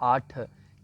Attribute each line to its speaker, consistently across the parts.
Speaker 1: 8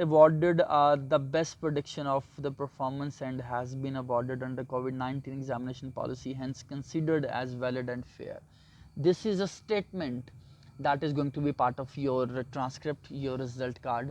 Speaker 1: awarded are the best prediction of the performance and has been awarded under COVID-19 examination policy, hence considered as valid and fair. This is a statement that is going to be part of your transcript, your result card.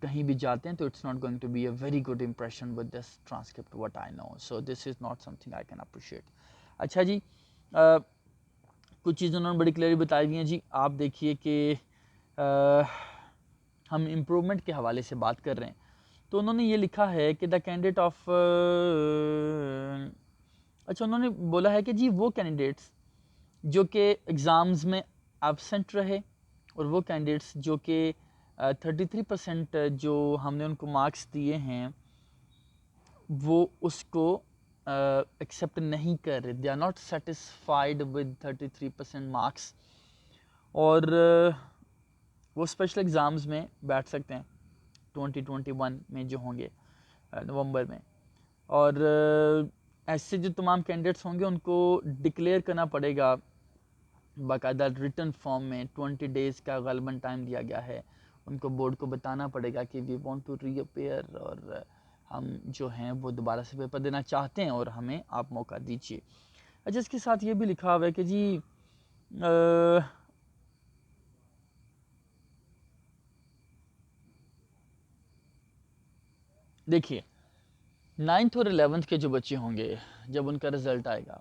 Speaker 1: کہیں بھی جاتے ہیں تو it's not going to be a very good impression with this transcript what I know, so this is not something I can appreciate. اچھا جی, کچھ چیزیں انہوں نے بڑی کلیئرلی بتائی ہوئی ہیں جی. آپ دیکھیے کہ ہم امپرومنٹ کے حوالے سے بات کر رہے ہیں, تو انہوں نے یہ لکھا ہے کہ دا کینڈیڈیٹ آف اچھا انہوں نے بولا ہے کہ جی وہ کینڈیڈیٹس جو کہ ایگزامز میں ایبسنٹ رہے اور وہ کینڈیڈیٹس جو کہ 33% جو ہم نے ان کو مارکس دیے ہیں وہ اس کو ایکسیپٹ نہیں کر رہے, they are not satisfied with 33% marks, اور وہ اسپیشل ایگزامز میں بیٹھ سکتے ہیں 2021 میں جو ہوں گے نومبر میں. اور ایسے جو تمام کینڈیڈیٹس ہوں گے ان کو ڈکلیئر کرنا پڑے گا باقاعدہ ریٹن فارم میں. 20 days کا غالباً ٹائم دیا گیا ہے, ان کو بورڈ کو بتانا پڑے گا کہ we want to reappear, اور ہم جو ہیں وہ دوبارہ سے پیپر دینا چاہتے ہیں اور ہمیں آپ موقع دیجیے. اچھا اس کے ساتھ یہ بھی لکھا ہوا ہے کہ جی دیکھیے 9th اور 11th کے جو بچے ہوں گے جب ان کا رزلٹ آئے گا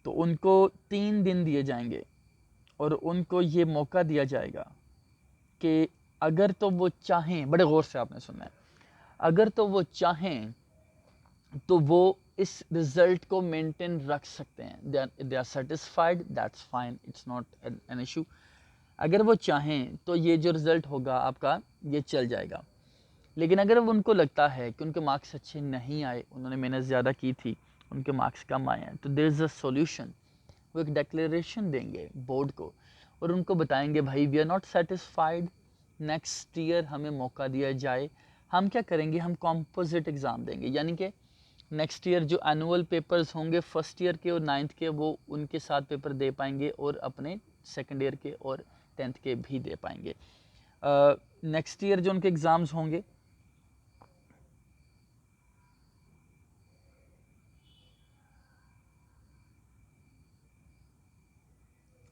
Speaker 1: تو ان کو 3 دن دیے جائیں گے اور ان کو یہ موقع دیا جائے گا کہ اگر تو وہ چاہیں, بڑے غور سے آپ نے سننا ہے, اگر تو وہ چاہیں تو وہ اس رزلٹ کو مینٹین رکھ سکتے ہیں. They are satisfied, that's fine, it's not an issue. اگر وہ چاہیں تو یہ جو رزلٹ ہوگا آپ کا یہ چل جائے گا. لیکن اگر ان کو لگتا ہے کہ ان کے مارکس اچھے نہیں آئے, انہوں نے محنت زیادہ کی تھی, ان کے مارکس کم آئے ہیں, تو دیر از اے سولوشن. وہ ایک ڈیکلیریشن دیں گے بورڈ کو اور ان کو بتائیں گے بھائی we are not satisfied, next year ہمیں موقع دیا جائے. ہم کیا کریں گے, ہم کمپوزٹ ایگزام دیں گے, یعنی کہ نیکسٹ ایئر جو اینول پیپرز ہوں گے فرسٹ ایئر کے اور 9th کے وہ ان کے ساتھ پیپر دے پائیں گے اور اپنے سیکنڈ ایئر کے اور 10th کے بھی دے پائیں گے. نیکسٹ ایئر جو ان کے ایگزامز ہوں گے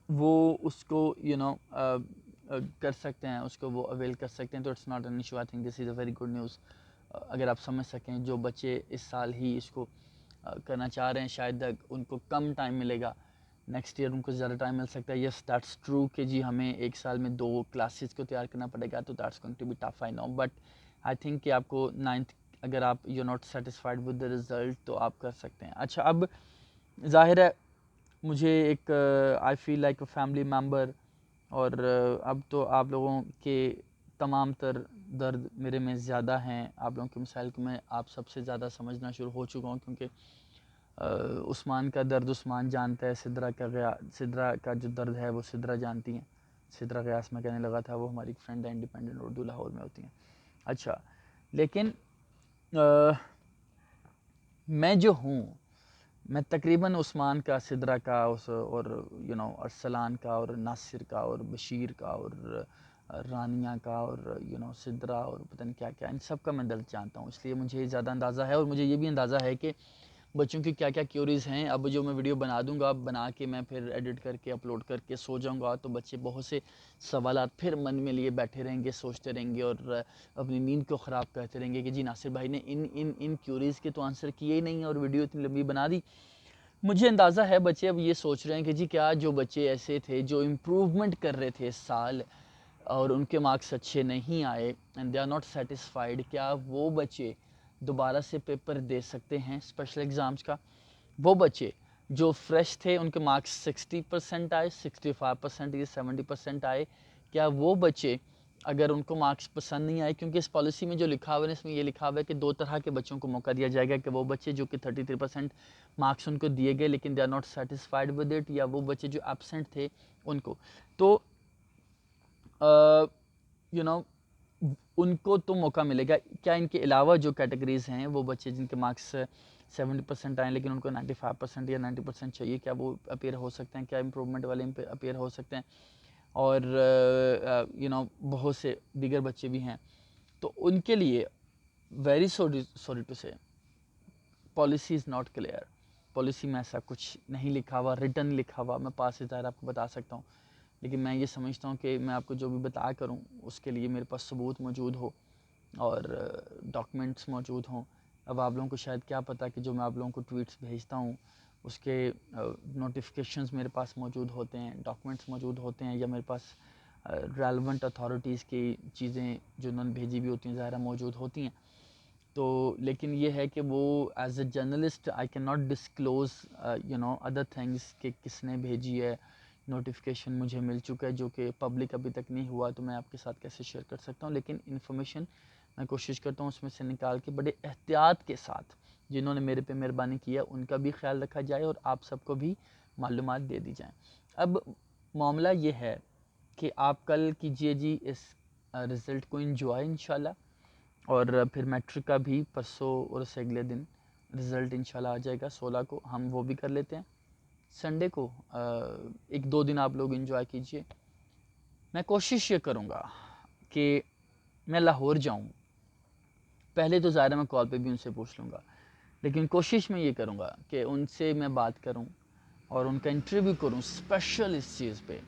Speaker 1: وہ اس کو کر سکتے ہیں, اس کو وہ اویل کر سکتے ہیں. تو it's not an issue, I think this is a very good news. اگر آپ سمجھ سکیں جو بچے اس سال ہی اس کو کرنا چاہ رہے ہیں شاید ان کو کم ٹائم ملے گا, نیکسٹ ایئر ان کو زیادہ ٹائم مل سکتا ہے. یس دیٹس ٹرو کہ جی ہمیں ایک سال میں 2 کلاسز کو تیار کرنا پڑے گا, تو that's going to be tough, I know, but I think کہ آپ کو 9th اگر آپ you not satisfied with the result تو آپ کر سکتے ہیں. اچھا اب ظاہر ہے مجھے ایک آئی feel like a family member, اور اب تو آپ لوگوں کے تمام تر درد میرے میں زیادہ ہیں, آپ لوگوں کے مسائل کو میں آپ سب سے زیادہ سمجھنا شروع ہو چکا ہوں, کیونکہ عثمان کا درد عثمان جانتا ہے, سدرا کا جو درد ہے وہ سدرا جانتی ہیں. سدرا غیاس میں کہنے لگا تھا, وہ ہماری فرینڈ ہے, انڈیپینڈنٹ اردو لاہور میں ہوتی ہیں. اچھا لیکن میں جو ہوں میں تقریباً عثمان کا, سدرا کا, اور ارسلان کا, اور ناصر کا, اور بشیر کا, اور رانیہ کا, اور سدرا, اور پتہ نہیں کیا کیا, ان سب کا میں درد جانتا ہوں. اس لیے مجھے زیادہ اندازہ ہے, اور مجھے یہ بھی اندازہ ہے کہ بچوں کی کیا کیا کیوریز ہیں. اب جو میں ویڈیو بنا دوں گا, بنا کے میں پھر ایڈٹ کر کے اپلوڈ کر کے سو جاؤں گا, تو بچے بہت سے سوالات پھر من میں لیے بیٹھے رہیں گے, سوچتے رہیں گے, اور اپنی نیند کو خراب کرتے رہیں گے کہ جی ناصر بھائی نے ان کیوریز کے تو آنسر کیے ہی نہیں اور ویڈیو اتنی لمبی بنا دی. مجھے اندازہ ہے بچے اب یہ سوچ رہے ہیں کہ جی کیا جو بچے ایسے تھے جو امپروومنٹ کر رہے تھے اس سال اور ان کے مارکس اچھے نہیں آئے and they are not satisfied, کیا وہ بچے دوبارہ سے پیپر دے سکتے ہیں اسپیشل ایگزامس کا. وہ بچے جو فریش تھے, ان کے مارکس 60% آئے, 65% یا 70% آئے, کیا وہ بچے اگر ان کو مارکس پسند نہیں آئے, کیونکہ اس پالیسی میں جو لکھا ہوا ہے اس میں یہ لکھا ہوا ہے کہ 2 طرح کے بچوں کو موقع دیا جائے گا, کہ وہ بچے جو کہ 33% مارکس ان کو دیے گئے لیکن they are not satisfied with it, یا وہ بچے جو ایبسنٹ تھے ان کو. تو ان کو تو موقع ملے گا. کیا ان کے علاوہ جو کیٹیگریز ہیں وہ بچے جن کے مارکس 70% آئیں لیکن ان کو 95% یا 90% چاہیے, کیا وہ اپیئر ہو سکتے ہیں, کیا امپرومنٹ والے اپیئر ہو سکتے ہیں, اور بہت سے دیگر بچے بھی ہیں. تو ان کے لیے ویری سوری ٹو سے policy is not clear. Policy میں ایسا کچھ نہیں لکھا ہوا, ریٹن لکھا ہوا, میں پاس سے ظاہر آپ کو بتا سکتا ہوں لیکن میں یہ سمجھتا ہوں کہ میں آپ کو جو بھی بتایا کروں اس کے لیے میرے پاس ثبوت موجود ہو اور ڈاکومنٹس موجود ہوں. اب آپ لوگوں کو شاید کیا پتہ کہ جو میں آپ لوگوں کو ٹویٹس بھیجتا ہوں اس کے نوٹیفیکیشنز میرے پاس موجود ہوتے ہیں, ڈاکومنٹس موجود ہوتے ہیں, یا میرے پاس ریلیونٹ اتھارٹیز کی چیزیں جو انہوں نے بھیجی بھی ہوتی ہیں ظاہرہ موجود ہوتی ہیں. تو لیکن یہ ہے کہ وہ as a journalist I can not disclose other things کہ کس نے بھیجی ہے. نوٹیفیکیشن مجھے مل چکا ہے جو کہ پبلک ابھی تک نہیں ہوا, تو میں آپ کے ساتھ کیسے شیئر کر سکتا ہوں. لیکن انفارمیشن میں کوشش کرتا ہوں اس میں سے نکال کے بڑے احتیاط کے ساتھ جنہوں نے میرے پہ مہربانی کیا ان کا بھی خیال رکھا جائے اور آپ سب کو بھی معلومات دے دی جائیں. اب معاملہ یہ ہے کہ آپ کل کیجئے جی اس رزلٹ کو انجوائے انشاءاللہ, اور پھر میٹرک کا بھی پرسوں اور اس اگلے دن رزلٹ انشاءاللہ آ جائے گا 16 کو, ہم وہ بھی کر لیتے ہیں. سنڈے کو 1-2 دن آپ لوگ انجوائے کیجئے. میں کوشش یہ کروں گا کہ میں لاہور جاؤں, پہلے تو ظاہر ہے میں کال پہ بھی ان سے پوچھ لوں گا, لیکن کوشش میں یہ کروں گا کہ ان سے میں بات کروں اور ان کا انٹرویو کروں اسپیشل اس چیز پہ,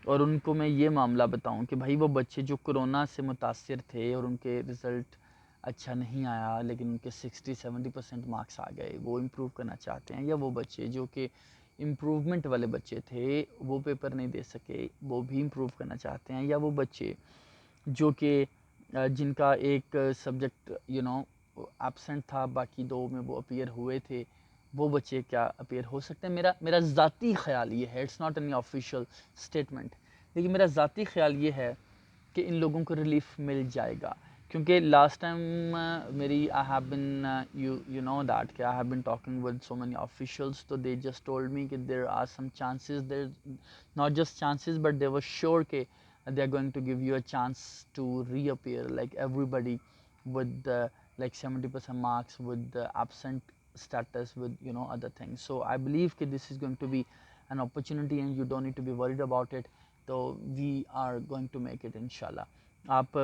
Speaker 1: اور ان کو میں یہ معاملہ بتاؤں کہ بھائی وہ بچے جو کرونا سے متاثر تھے اور ان کے رزلٹ اچھا نہیں آیا لیکن ان کے 60-70% مارکس آ گئے, وہ امپروو کرنا چاہتے ہیں, یا وہ بچے جو کہ امپروومنٹ والے بچے تھے وہ پیپر نہیں دے سکے وہ بھی امپروو کرنا چاہتے ہیں, یا وہ بچے جو کہ جن کا ایک سبجیکٹ ایبسنٹ تھا باقی 2 میں وہ اپیئر ہوئے تھے, وہ بچے کیا اپیئر ہو سکتے ہیں. میرا ذاتی خیال یہ ہے, it's not any official statement, لیکن میرا ذاتی خیال یہ ہے کہ ان لوگوں کو ریلیف مل جائے گا. کیونکہ لاسٹ ٹائم میری I have been you know that کہ I have been talking with so many officials, تو دے جسٹ ٹولڈ می کہ there are some chances, there not just chances but they were sure کہ they are going to give you a chance to reappear like everybody with like 70% marks with the absent status with other things. So I believe that this is going to be an opportunity and you don't need to be worried about it. So we are going to make it inshallah. آپ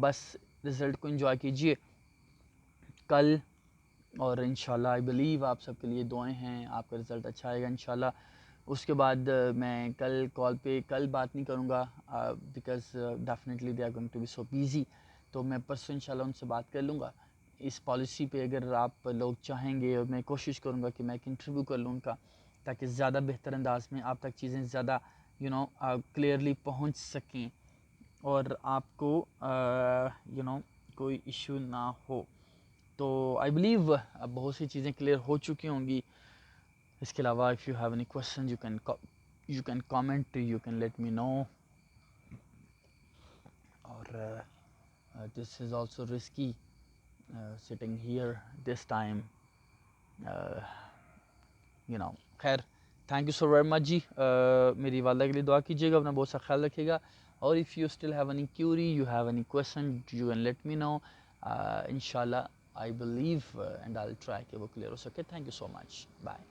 Speaker 1: بس result کو enjoy کیجئے کل, اور انشاءاللہ I believe آپ سب کے لیے دعائیں ہیں, آپ کا رزلٹ اچھا آئے گا انشاءاللہ. اس کے بعد میں کل کال پہ کل بات نہیں کروں گا because definitely they are going to be so busy, تو میں پرسوں انشاءاللہ ان سے بات کر لوں گا اس پالیسی پہ. اگر آپ لوگ چاہیں گے, اور میں کوشش کروں گا کہ میں ایک انٹرویو کر لوں ان کا, تاکہ زیادہ بہتر انداز میں آپ تک چیزیں زیادہ کلیئرلی پہنچ سکیں اور آپ کو کوئی ایشو نہ ہو. تو آئی بلیو اب بہت سی چیزیں کلیئر ہو چکی ہوں گی. اس کے علاوہ if you have any questions you can comment, you can let me know. اور this is also risky sitting here this time, خیر thank you so very much جی. میری والدہ کے لیے دعا کیجیے گا, اپنا بہت سا خیال رکھیے گا, اور if you still have any query, you have any question, you can let me know. انشاءاللہ I believe and I'll try کہ وہ کلیئر ہو سکے. Thank you so much, bye.